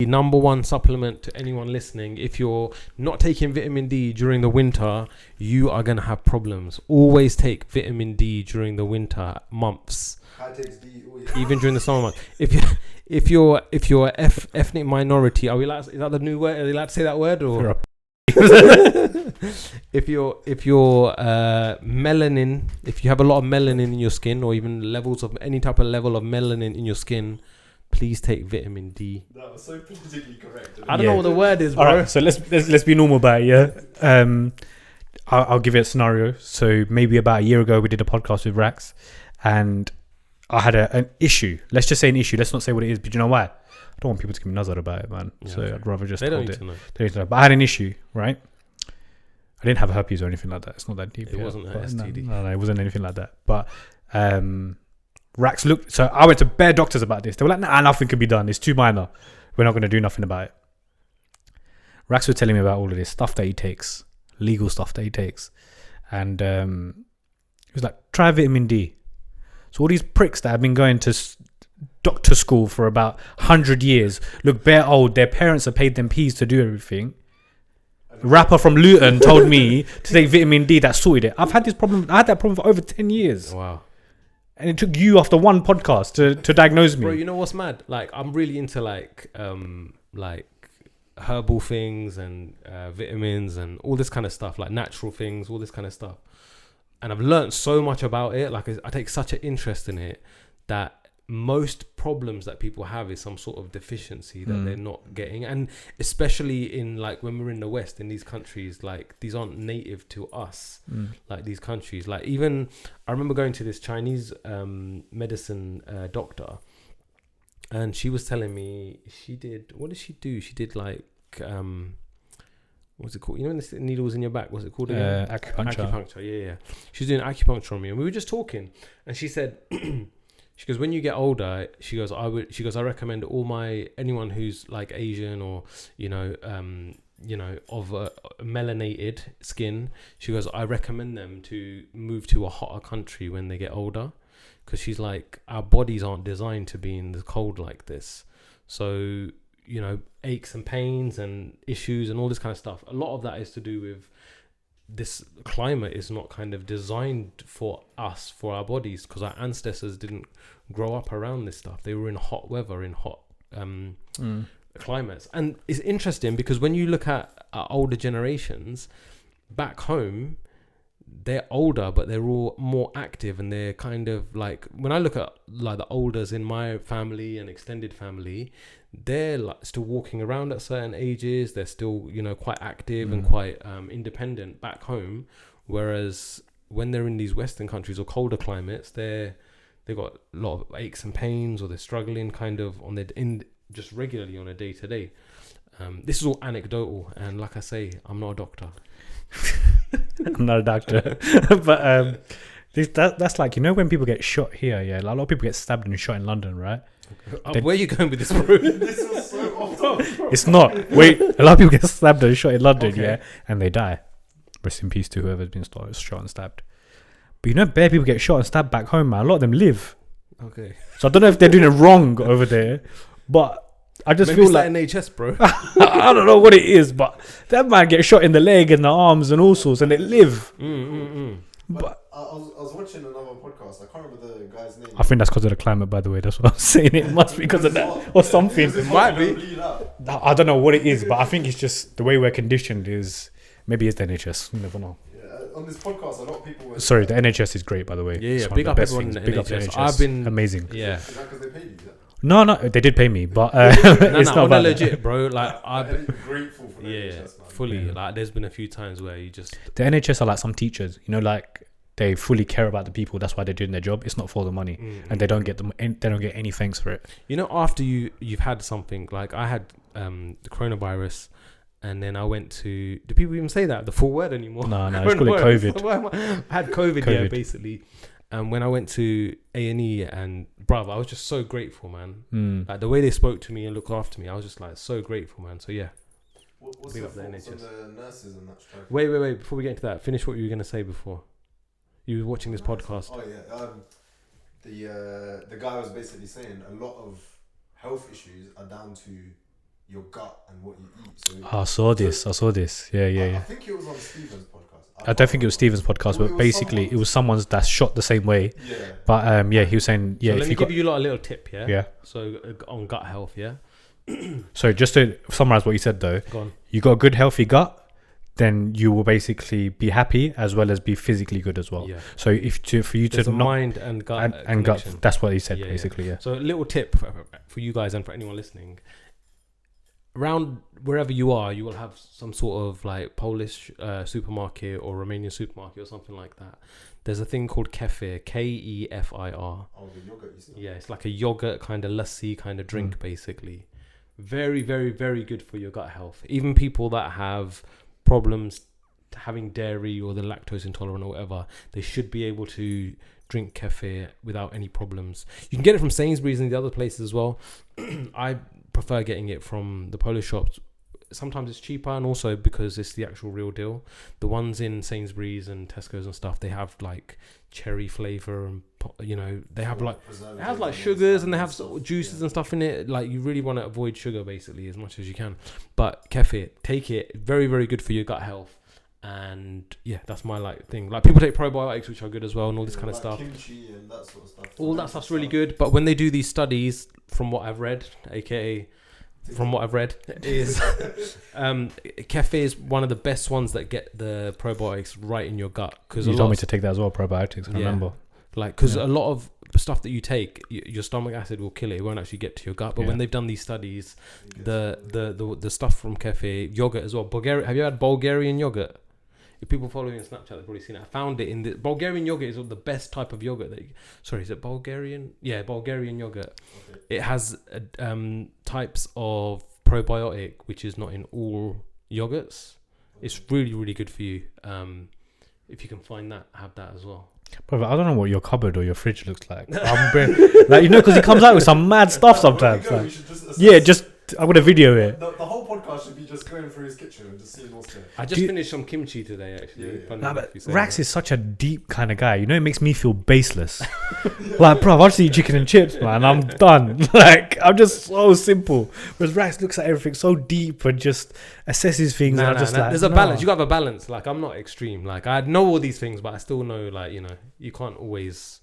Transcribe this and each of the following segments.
number one supplement to anyone listening. If you're not taking vitamin D during the winter, you are gonna have problems. Always take vitamin D during the winter months. Even during the summer months. If you're ethnic minority, are we allowed? Is that the new word? Are we allowed to say that word? Or if you're melanin, if you have a lot of melanin in your skin, or even levels of any type of level of melanin in your skin, please take vitamin D. That was so politically correct. I don't know what the word is, bro. All right, so let's be normal about it. Yeah. I'll give you a scenario. So maybe about a year ago, we did a podcast with Rax, and I had an issue. Let's just say an issue. Let's not say what it is. But you know why? I don't want people to give me nazar about it, man. Yeah, so I'd rather just hold it. They don't need to know. But I had an issue, right? I didn't have herpes or anything like that. It's not that deep. It wasn't an STD. No, it wasn't anything like that. But Rax looked. So I went to bare doctors about this. They were like, nah, nothing can be done. It's too minor. We're not going to do nothing about it. Rax was telling me about all of this stuff that he takes, legal stuff that he takes. And he was like, try vitamin D. So all these pricks that have been going to doctor school for about 100 years look bare old. Their parents have paid them peas to do everything. A rapper from Luton told me to take vitamin D. That sorted it. I've had this problem. I had that problem for over 10 years. Wow. And it took you after one podcast to diagnose me. Bro, you know what's mad? Like, I'm really into like herbal things and vitamins and all this kind of stuff, like natural things, all this kind of stuff. And I've learned so much about it. Like, I take such an interest in it that most problems that people have is some sort of deficiency that they're not getting. And especially in like when we're in the West, in these countries, like these aren't native to us. Like these countries, like even I remember going to this Chinese medicine doctor, and she was telling me what did she do? She did like what's it called? You know when the needle's in your back, what's it called again? Acupuncture. Yeah. She was doing acupuncture on me, and we were just talking, and she said she goes, when you get older, she goes, I recommend anyone who's like Asian or, of a melanated skin. She goes, I recommend them to move to a hotter country when they get older. Because she's like, our bodies aren't designed to be in the cold like this. So, aches and pains and issues and all this kind of stuff. A lot of that is to do with this climate is not kind of designed for us, for our bodies, because our ancestors didn't grow up around this stuff. They were in hot weather, in hot climates. And it's interesting because when you look at older generations back home, they're older, but they're all more active, and they're kind of like, when I look at like the olders in my family and extended family, they're like still walking around at certain ages. They're still, quite active and quite independent back home. Whereas when they're in these Western countries or colder climates, they've got a lot of aches and pains, or they're struggling kind of just regularly on a day to day. This is all anecdotal, and like I say, I'm not a doctor. I'm not a doctor, but that's like, when people get shot here, like a lot of people get stabbed and shot in London, right? Where are you going with this, bro? This was so off topic. It's not. Wait, a lot of people get stabbed and shot in London, and they die. Rest in peace to whoever's been shot and stabbed. But bare people get shot and stabbed back home, man. A lot of them live. Okay. So I don't know if they're doing it wrong over there, but I just Maybe feel it's like NHS, bro. I don't know what it is, but that man get shot in the leg and the arms and all sorts, and they live. But I was watching another podcast. I can't remember the guy's name. I think that's because of the climate, by the way. That's what I'm saying. It must be because of that or something. It might be. I don't know what it is, but I think it's just the way we're conditioned. Is maybe it's the NHS. You never know. On this podcast, a lot of people were... Sorry, the NHS is great, by the way. Yeah. Big up everyone in the Big NHS. up the NHS. I've been amazing. Yeah. Is that because they paid you? No, they did pay me, but it's not on legit, bro. Like I'm grateful for the NHS, man. Fully. Yeah. Like there's been a few times where you just... The NHS are like some teachers, like they fully care about the people. That's why they're doing their job. It's not for the money, and they don't get any thanks for it. After you've had something, like I had the coronavirus, and then I went to... Do people even say that? The full word anymore? No, it's called it COVID. I had COVID, yeah, basically. And when I went to A&E, and bruv, I was just so grateful, man. Like the way they spoke to me and looked after me, I was just like so grateful, man. So yeah. What's your thoughts on the nurses and that strike? Wait. Before we get into that, finish what you were going to say before. You were watching this podcast. Oh yeah. The guy was basically saying a lot of health issues are down to your gut and what you eat. So I saw this. Yeah. I think it was on Steven's podcast. I don't think it was Steven's podcast, but basically it was someone's that's shot the same way. Yeah. But he was saying, yeah. So if let me you give got, you lot a little tip, yeah. yeah. So on gut health, yeah. So just to summarize what you said though, Go on. you got a good healthy gut, then you will basically be happy as well as be physically good as well. Yeah. So for you There's to a not mind and gut and gut, connection. that's what he said Yeah, yeah. basically. Yeah. So a little tip for you guys and for anyone listening. Around wherever you are, you will have some sort of like Polish supermarket or Romanian supermarket or something like that. There's a thing called kefir, Kefir. Oh, the yogurt you said. Yeah, it's like a yogurt kind of lassi kind of drink, basically. Very, very, very good for your gut health. Even people that have problems having dairy or the lactose intolerant or whatever, they should be able to drink kefir without any problems. You can get it from Sainsbury's and the other places as well. I prefer getting it from the Polish shops. Sometimes it's cheaper, and also because it's the actual real deal. The ones in Sainsbury's and Tesco's and stuff, they have like cherry flavor, and they have like it has like sugars and they have sort of juices and stuff in it. Like you really want to avoid sugar basically as much as you can. But kefir, take it. Very, very good for your gut health. And yeah, that's my like thing. Like people take probiotics, which are good as well, and all this kind of stuff. Kimchi and that sort of stuff. All that stuff's really good. But when they do these studies, from what I've read, aka from what I've read, is kefir is one of the best ones that get the probiotics right in your gut. Because You told me to take that as well, probiotics. I remember. Like, because a lot of stuff that you take, your stomach acid will kill it. It won't actually get to your gut. But when they've done these studies, the stuff from kefir, yogurt as well. Have you had Bulgarian yogurt? If people follow me on Snapchat, they've probably seen it. I found it in the Bulgarian yogurt is the best type of yogurt. Is it Bulgarian? Yeah, Bulgarian yogurt. Okay. It has types of probiotic which is not in all yogurts. It's really, really good for you. If you can find that, have that as well. Bro, I don't know what your cupboard or your fridge looks like. Because he comes out with some mad stuff sometimes. I'm gonna video it. The whole podcast should be just going through his kitchen and just seeing what's there. I just finished some kimchi today, actually. But Rax is such a deep kind of guy. It makes me feel baseless. Like, bro, I just eat chicken and chips, man. I'm done. Like, I'm just so simple. Whereas Rax looks at everything so deep and just assesses things. There's a balance. You got to have a balance. Like, I'm not extreme. Like, I know all these things, but I still know, like, you can't always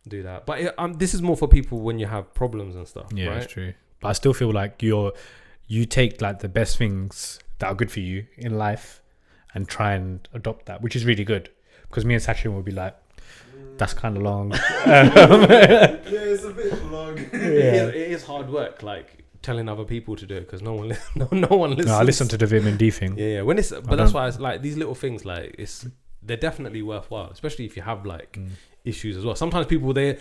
do that. But this is more for people when you have problems and stuff. Yeah, right? That's true. But I still feel like you take like the best things that are good for you in life and try and adopt that, which is really good. Because me and Sachin will be like, that's kind of long. Yeah, it's a bit long. It is hard work, like telling other people to do it, because no one listens. No, I listen to the vitamin D thing. Yeah. But that's why it's like these little things, like they're definitely worthwhile, especially if you have like issues as well. Sometimes people they'll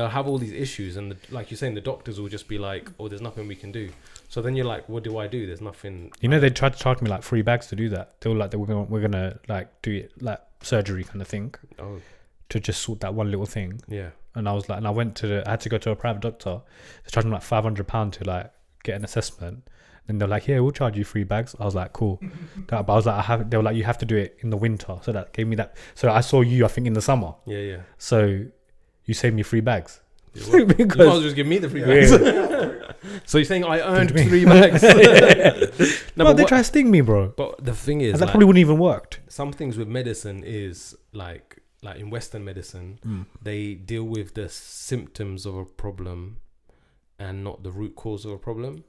have all these issues, and like you're saying, the doctors will just be like, oh, there's nothing we can do. So then you're like, what do I do? There's nothing. They tried to charge me like 3 bags to do that. They were like, we're gonna like do it like surgery kind of thing. Oh. To just sort that one little thing. Yeah. And I was like, I had to go to a private doctor. They charged me like £500 to like get an assessment. And they're like, yeah, we'll charge you 3 bags. I was like, cool. But I was like, they were like, you have to do it in the winter. So that gave me that. So I saw you, I think, in the summer. Yeah. So you saved me 3 bags. Because you might as well just give me the 3 bags. Yeah. So you're saying I earned 3 bags? No, they try to sting me, bro. But the thing is, and that probably wouldn't even worked. Some things with medicine is like in Western medicine, they deal with the symptoms of a problem and not the root cause of a problem.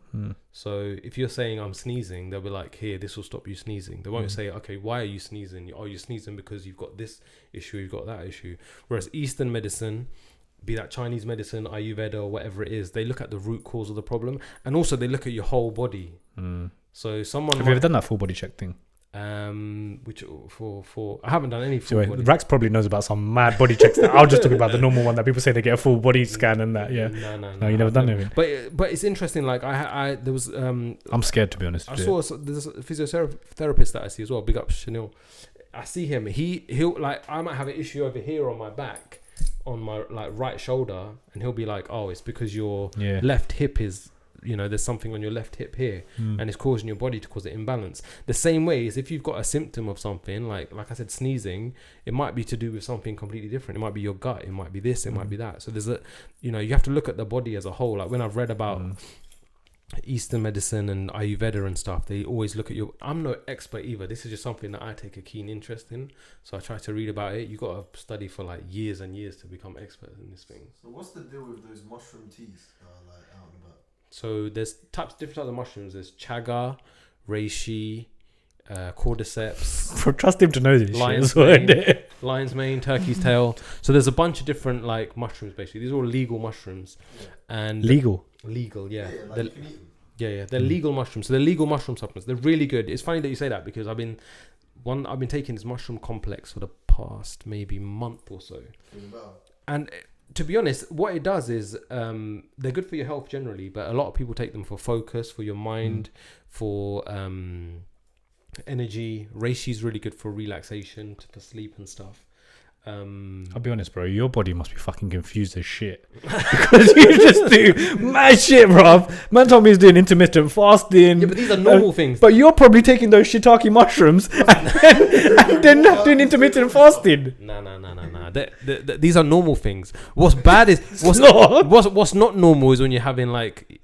So if you're saying I'm sneezing, they'll be like, here, this will stop you sneezing. They won't say, okay, why are you sneezing? Oh, you're sneezing because you've got this issue, you've got that issue. Whereas Eastern medicine, be that Chinese medicine, Ayurveda, or whatever it is, they look at the root cause of the problem, and also they look at your whole body. So someone have you ever done that full body check thing? Which for I haven't done any full body. Rax probably knows about some mad body checks. I'll just talk about the normal one that people say they get a full body scan and that. Yeah. No, you never done it. But it's interesting. Like there was I'm scared, to be honest. There's a physiotherapist that I see as well. Big up Chanel. I see him. He'll like, I might have an issue over here on my back, on my like right shoulder, and he'll be like, oh, it's because your left hip is, there's something on your left hip here, and it's causing your body to cause an imbalance. The same way is if you've got a symptom of something, like I said, sneezing, it might be to do with something completely different. It might be your gut, it might be this, it might be that. So there's you have to look at the body as a whole. Like when I've read about Eastern medicine and Ayurveda and stuff, they always look at your. I'm no expert either. This is just something that I take a keen interest in. So I try to read about it. You got to study for like years and years to become expert in this thing. So what's the deal with those mushroom teas like out and about? So there's different types of mushrooms. There's chaga, reishi, cordyceps, Trust him to know this lion's shit. mane, lion's mane, turkey's tail. So there's a bunch of different like mushrooms. Basically, these are all legal mushrooms, and Legal. legal, yeah. Yeah, like They're- you can eat them. Yeah, they're legal mushrooms. So they're legal mushroom supplements. They're really good. It's funny that you say that because I've been taking this mushroom complex for the past maybe month or so. Feeling better. And to be honest, what it does is they're good for your health generally, but a lot of people take them for focus, for your mind, for energy. Reishi is really good for relaxation, for sleep and stuff. I'll be honest, bro. Your body must be fucking confused as shit because you just do mad shit, bro. Man told me he's doing intermittent fasting. Yeah, but these are normal things. But you're probably taking those shiitake mushrooms and then doing intermittent fasting. No. These are normal things. What's bad is not. what's not normal is when you're having like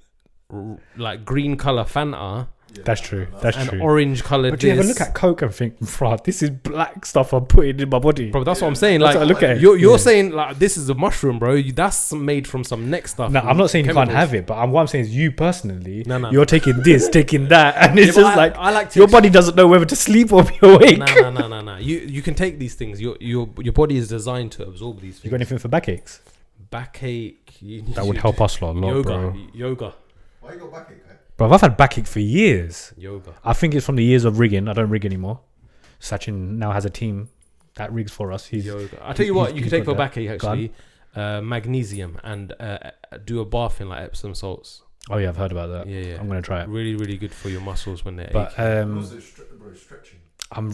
green color Fanta Yeah, That's true. no, That's and true. orange colored. But do you ever look at Coke and think, "Bruh, this is black stuff I'm putting in my body"? Bro, that's what I'm saying. That's Like, what I look at it. you're Yeah. saying like this is a mushroom, bro. That's made from some neck stuff. No, I'm not saying you chemicals. can't have it, but what I'm saying is you personally, No. you're taking this, taking that, and it's Yeah, but just like I like to your body doesn't know whether to sleep or be awake. No. You can take these things. Your body is designed to absorb these You got things. anything for backaches? Backache. That would help us a lot, bro. Yoga. Why you got backache? Eh? Bro, I've had backache for years. Yoga. I think it's from the years of rigging. I don't rig anymore. Sachin now has a team that rigs for us. He's Yoga. I tell you what, you he's can take got for that. backache Go on. actually. Magnesium and do a bath in like Epsom salts. Oh yeah, I've heard about that. Yeah. I'm gonna try it. Really, really good for your muscles when they're But aching. Also, bro, stretching. I'm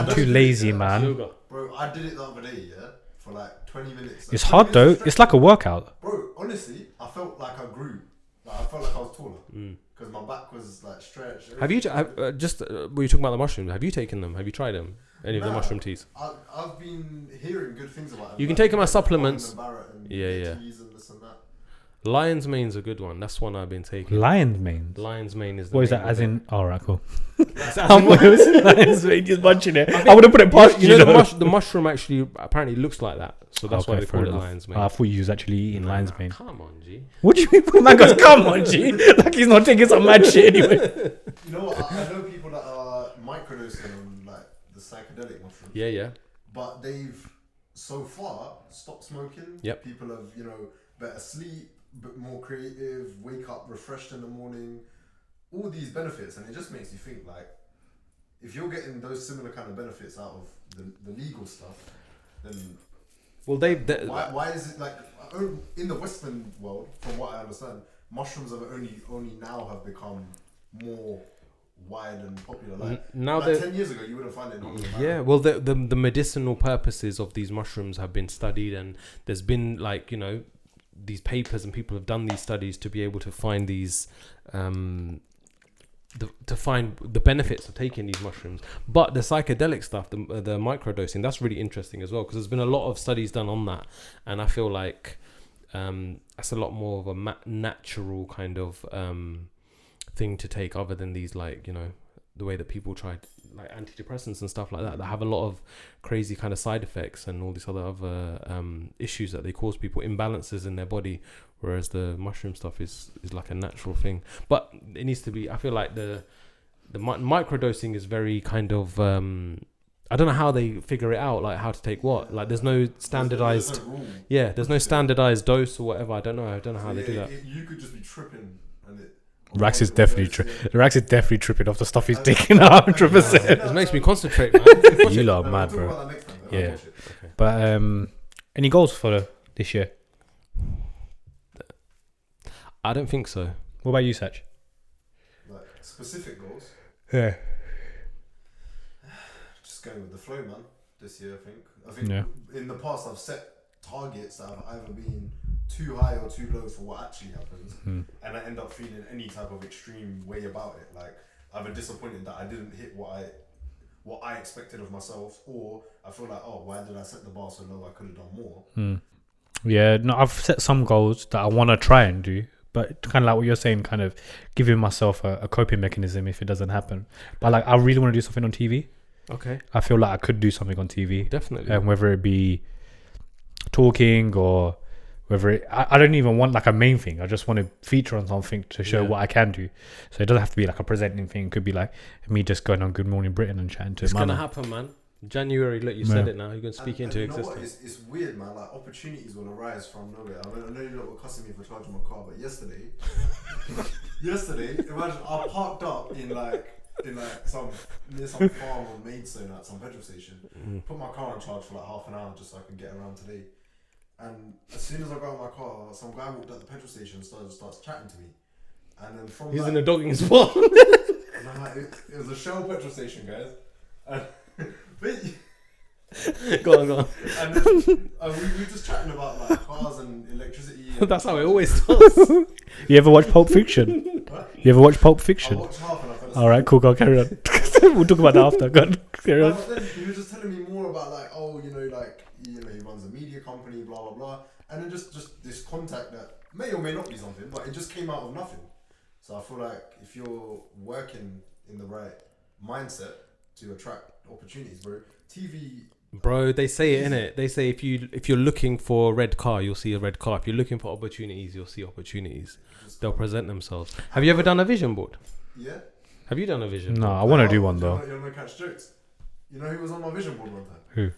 too lazy, man. Yoga. Bro, I did it the other day, yeah, for like 20 minutes. It's 20 hard though. minutes of It's like a workout. Bro, honestly, I felt like I grew. Like, I felt like I was taller. Mm. Because my back was like stretched. Have you were you talking about the mushrooms? Have you taken them? Have you tried them? Any of the Nah. mushroom teas? I've been hearing good things about them. You can like, take 'em as like supplements. Colin and Barrett and Yeah. teas and this and that. Lion's mane's a good one. That's one I've been taking. Lion's mane. Lion's mane is. The What is name that? of As it. in, all right, cool. It's as I in- thought it was lion's mane just munching it. I would have put it past you know though. the mushroom actually apparently looks like that, so that's why Okay, they fair call it enough. lion's mane. I thought you was actually eating lion's mane. Come on, G. What do you mean? Man goes, come on, G. Like he's not taking some mad shit anyway. You know what? I know people that are microdosing on like the psychedelic mushroom. Yeah. But they've so far stopped smoking. Yep. People have, better sleep, but more creative, wake up refreshed in the morning. All these benefits, and it just makes you think like, if you're getting those similar kind of benefits out of the legal stuff, then Well, why is it like in the Western world, from what I understand, mushrooms have only now have become more wide and popular. Like now like that 10 years ago, you wouldn't find it. yeah, well, the medicinal purposes of these mushrooms have been studied, and there's been like these papers, and people have done these studies to be able to find these to find the benefits of taking these mushrooms. But the psychedelic stuff, the microdosing, that's really interesting as well, because there's been a lot of studies done on that, and I feel like that's a lot more of a natural kind of thing to take, other than these the way that people try like antidepressants and stuff like that have a lot of crazy kind of side effects and all these other issues that they cause people, imbalances in their body, whereas the mushroom stuff is like a natural thing. But it needs to be, I feel like the microdosing is very kind of I don't know how they figure it out, like how to take what. Like there's no standardized There's no rule. there's no standardized dose or whatever. I don't know how So they do that. You could just be tripping and it. Rax is definitely Rax is definitely tripping off the stuff he's taking 100%. It makes me concentrate, man. You lot are No, mad, we'll talk bro. about that next time, Yeah. I'll watch it. But any goals for this year? I don't think so. What about you, Sach? Like specific goals. Yeah. Just going with the flow, man. This year, I think Yeah. in the past I've set targets that have either been too high or too low for what actually happens, and I end up feeling any type of extreme way about it. Like either disappointed that I didn't hit what I expected of myself, or I feel like, oh, why did I set the bar so low? I could have done more. Yeah, no, I've set some goals that I want to try and do, but kind of like what you're saying, kind of giving myself a coping mechanism if it doesn't happen. But like, I really want to do something on TV. Okay. I feel like I could do something on TV, Definitely. whether it be talking or whether I don't even want like a main thing. I just want to feature on something to show what I can do. So it doesn't have to be like a presenting thing. It could be like me just going on Good Morning Britain and chatting to It's mama. gonna happen, man. January, look, you said it now. You're gonna speak into you know existence. what? It's weird, man. Like opportunities will arise from nowhere. I know you're not cussing me for charging my car, but yesterday, imagine I parked up in some near some farm on Maidstone at some petrol station. Put my car on charge for like half an hour just so I can get around today. And as soon as I got out of my car, some guy walked at the petrol station and starts chatting to me. And then from He's like, in a dogging spot. and I'm like, it was a Shell petrol station, guys. And Go on. And then, we were just chatting about like cars and electricity. And That's how it always does. You ever watch Pulp Fiction? What? You ever watch Pulp I Fiction? watched half and I fell asleep. All right, cool. Go carry on. We'll talk about that after. Go on, carry on. But then he was just telling me more about like, he runs a media company, blah blah blah, and then just this contact that may or may not be something, but it just came out of nothing. So I feel like if you're working in the right mindset to attract opportunities, TV. Bro, they say it, innit? They say if you're looking for a red car, you'll see a red car. If you're looking for opportunities, you'll see opportunities. They'll present themselves. Have you ever done a vision board? Yeah. Have you done a vision No, board? I want to do one though. You want to catch jokes? You know who was on my vision board one time? Who?